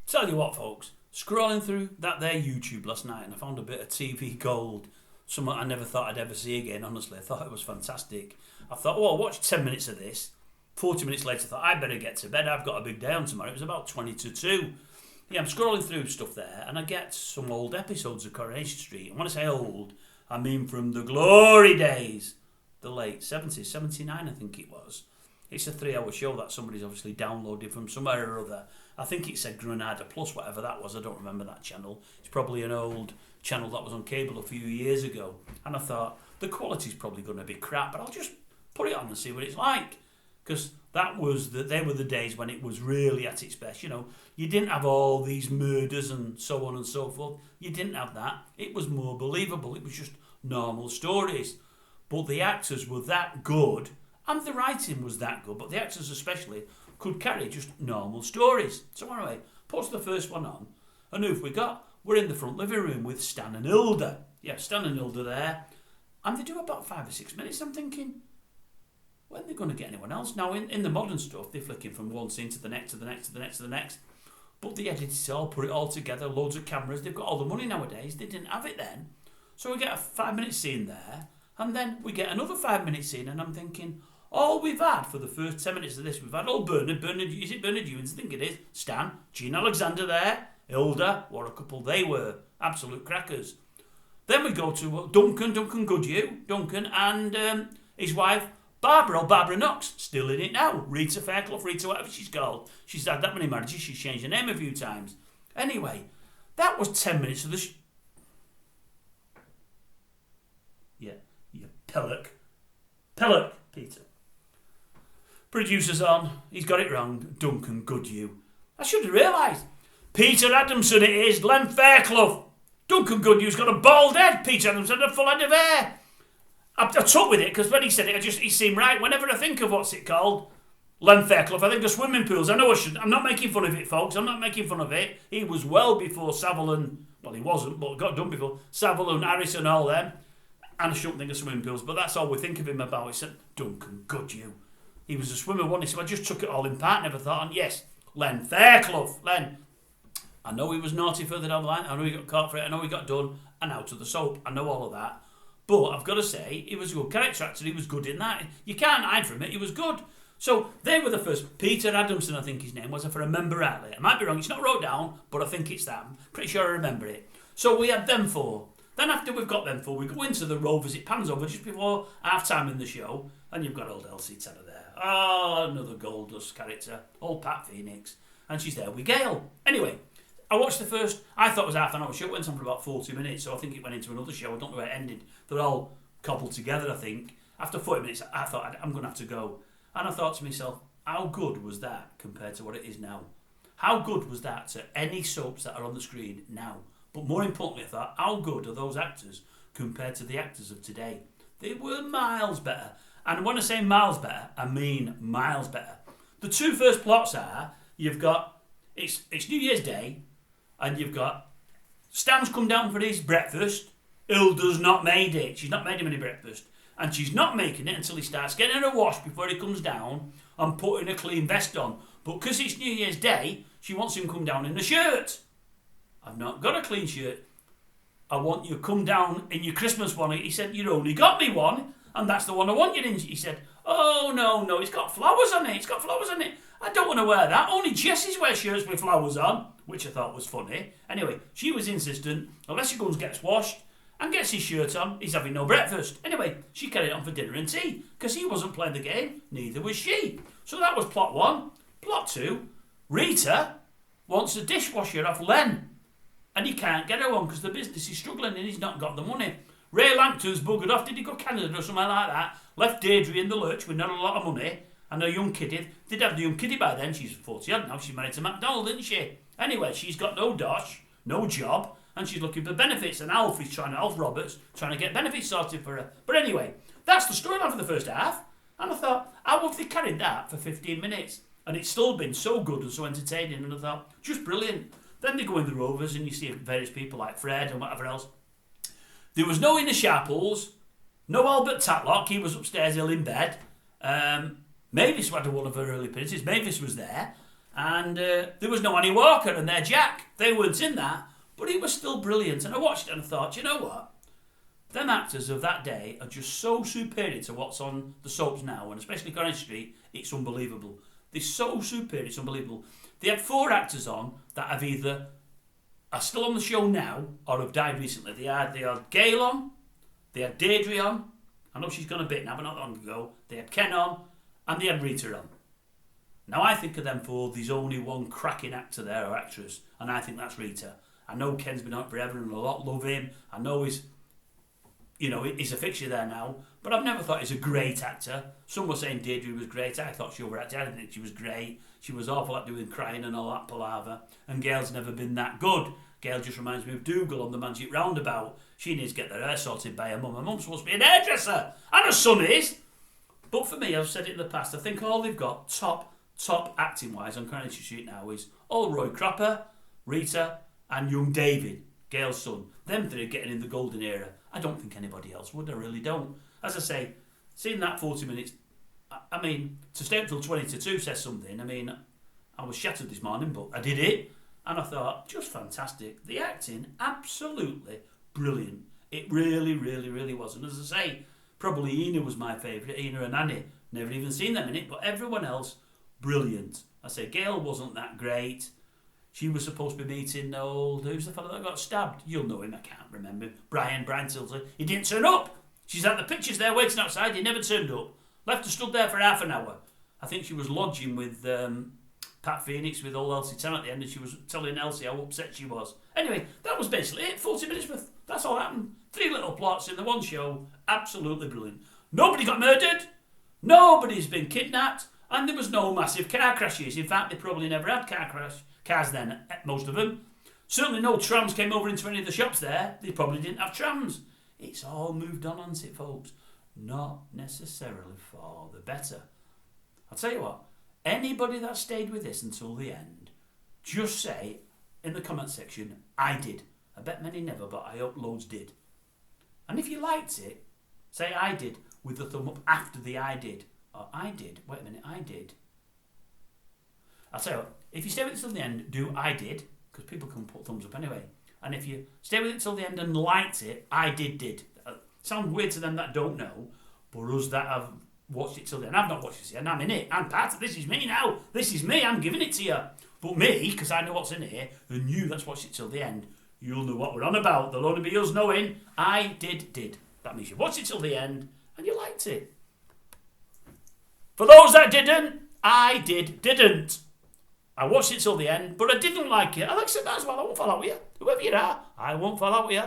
Tell you what, folks, scrolling through that there YouTube last night and I found a bit of TV gold, something I never thought I'd ever see again, honestly. I thought it was fantastic. I thought, oh, I'll watch 10 minutes of this. 40 minutes later, I thought, I better get to bed. I've got a big day on tomorrow. It was about 20 to 2. Yeah, I'm scrolling through stuff there and I get some old episodes of Coronation Street. And when I say old, I mean from the glory days. The late 70s, 79 I think it was. It's a 3-hour show that somebody's obviously downloaded from somewhere or other. I think it said Granada Plus, whatever that was. I don't remember that channel. It's probably an old channel that was on cable a few years ago. And I thought, the quality's probably going to be crap, but I'll just put it on and see what it's like. Because they were the days when it was really at its best. You know, you didn't have all these murders and so on and so forth. You didn't have that. It was more believable. It was just normal stories. But the actors were that good, and the writing was that good, but the actors especially could carry just normal stories. So anyway, puts the first one on, and who have we got? We're in the front living room with Stan and Hilda. Yeah, Stan and Hilda there. And they do about 5 or 6 minutes. I'm thinking, when are they going to get anyone else? Now, in the modern stuff, they're flicking from one scene to the next, to the next, to the next, to the next. But the editors all put it all together, loads of cameras. They've got all the money nowadays. They didn't have it then. So we get a 5-minute scene there, and then we get another 5-minute scene, and I'm thinking, all we've had for the first 10 minutes of this, we've had old Bernard, is it Bernard Ewins? I think it is. Stan, Jean Alexander there, Hilda, what a couple they were. Absolute crackers. Then we go to Duncan Goodhue, and his wife, Barbara Knox, still in it now. Rita Fairclough, whatever she's called. She's had that many marriages, she's changed her name a few times. Anyway, that was 10 minutes of the Yeah, you pillock, Peter. Producer's on. He's got it wrong. Duncan Goodhue. I should have realised. Peter Adamson it is. Len Fairclough. Duncan Goodhue's got a bald head. Peter Adamson had a full head of hair. I took with it because when he said it, he seemed right. Whenever I think of what's it called, Len Fairclough, I think of swimming pools. I know I should. I'm not making fun of it, folks. I'm not making fun of it. He was well before Savile and, well, he wasn't, but got done before Savile and Harris and all them. And I shouldn't think of swimming pools, but that's all we think of him about. He said, Duncan Goodhue. He was a swimmer, wasn't he? So I just took it all in part, never thought. And yes, Len Fairclough. Len. I know he was naughty further down the line. I know he got caught for it. I know he got done and out of the soap. I know all of that. But I've got to say, he was a good character actor. He was good in that. You can't hide from it. He was good. So they were the first. Peter Adamson, I think his name was, if I remember rightly. I might be wrong. It's not wrote down, but I think it's that. I'm pretty sure I remember it. So we had them four. Then after we've got them four, we go into the Rovers. It pans over just before half-time in the show. And you've got old Elsie Tanner there. Oh, another gold dust character. Old Pat Phoenix. And she's there with Gail. Anyway, I watched the first. I thought it was half an hour show. It went on for about 40 minutes. So I think it went into another show. I don't know where it ended. They're all cobbled together, I think. After 40 minutes, I thought, I'm going to have to go. And I thought to myself, how good was that compared to what it is now? How good was that to any soaps that are on the screen now? But more importantly, I thought, how good are those actors compared to the actors of today? They were miles better. And when I say miles better, I mean miles better. The two first plots are, you've got, it's New Year's Day, and you've got Stan's come down for his breakfast. Hilda's not made it. She's not made him any breakfast. And she's not making it until he starts getting a wash before he comes down and putting a clean vest on. But because it's New Year's Day, she wants him to come down in a shirt. I've not got a clean shirt. I want you to come down in your Christmas one. He said, you only got me one, and that's the one I want you in. He said, oh, no, it's got flowers on it. I don't want to wear that. Only Jessies wear shirts with flowers on, which I thought was funny. Anyway, she was insistent, unless he goes and gets washed and gets his shirt on, he's having no breakfast. Anyway, she carried on for dinner and tea, because he wasn't playing the game, neither was she. So that was plot one. Plot two, Rita wants a dishwasher off Len. And he can't get her one because the business is struggling and he's not got the money. Ray Lampton's buggered off. Did he go to Canada or something like that? Left Deirdre in the lurch with not a lot of money. And her young kiddie. Did have the young kiddie by then. She's 40 odd now. She's married to MacDonald, isn't she? Anyway, she's got no dosh, no job, and she's looking for benefits. And Alf Roberts, trying to get benefits sorted for her. But anyway, that's the storyline for the first half. And I thought, how have they carried that for 15 minutes? And it's still been so good and so entertaining. And I thought, just brilliant. Then they go in the Rovers and you see various people like Fred and whatever else. There was no Inner Sharples, no Albert Tatlock, he was upstairs ill in bed. Mavis had one of her early appearances, Mavis was there. And there was no Annie Walker and their Jack. They weren't in that, but it was still brilliant. And I watched it and I thought, you know what? Them actors of that day are just so superior to what's on the soaps now, and especially Coronation Street, it's unbelievable. They're so superior, it's unbelievable. They had 4 actors on that have either are still on the show now or have died recently. They had Gail on, they had Deirdre on. I know she's gone a bit now, but not long ago. They had Ken on, and they had Rita on. Now I think of them 4, there's only one cracking actor there or actress, and I think that's Rita. I know Ken's been on forever and a lot love him. I know he's a fixture there now, but I've never thought he's a great actor. Some were saying Deirdre was great. I thought she overacted. I didn't think she was great. She was awful at doing crying and all that palaver. And Gail's never been that good. Gail just reminds me of Dougal on the Magic Roundabout. She needs to get her hair sorted by her mum. Her mum's supposed to be an hairdresser, and her son is. But for me, I've said it in the past, I think all they've got top acting-wise on Coronation Street now is old Roy Cropper, Rita, and young David, Gail's son. Them 3 are getting in the golden era. I don't think anybody else would. I really don't. As I say, seeing that 40 minutes, I mean, to stay up till 20 to 2 says something. I mean, I was shattered this morning, but I did it. And I thought, just fantastic. The acting, absolutely brilliant. It really, really, really was. And as I say, probably Ina was my favourite. Ina and Annie. Never even seen them in it, but everyone else, brilliant. I say, Gail wasn't that great. She was supposed to be meeting who's the fellow that got stabbed? You'll know him, I can't remember. Brian Tilsley. He didn't turn up. She's at the pictures there waiting outside. He never turned up. Left her stood there for half an hour. I think she was lodging with Pat Phoenix with old Elsie Tam at the end, and she was telling Elsie how upset she was. Anyway, that was basically it. 40 minutes worth. That's all happened. 3 little plots in the one show. Absolutely brilliant. Nobody got murdered. Nobody's been kidnapped. And there was no massive car crashes. In fact, they probably never had cars then, most of them. Certainly no trams came over into any of the shops there. They probably didn't have trams. It's all moved on, hasn't it, folks? Not necessarily for the better. I'll tell you what, anybody that stayed with this until the end, just say in the comment section, I did. I bet many never, but I hope loads did. And if you liked it, say I did with the thumb up after the I did. Or I did. Wait a minute, I did. I'll tell you what, if you stay with it till the end, do I did, because people can put thumbs up anyway. And if you stay with it till the end and liked it, I did. Sounds weird to them that don't know, but us that have watched it till the end, I've not watched it and I'm in it. I'm part of this. Is me now. This is me. I'm giving it to you. But me, because I know what's in here, and you that's watched it till the end, you'll know what we're on about. There'll only be us knowing I did. That means you watched it till the end and you liked it. For those that didn't, I didn't. I watched it till the end, but I didn't like it. I like I said that as well. I won't fall out with you. Whoever you are, I won't fall out with you.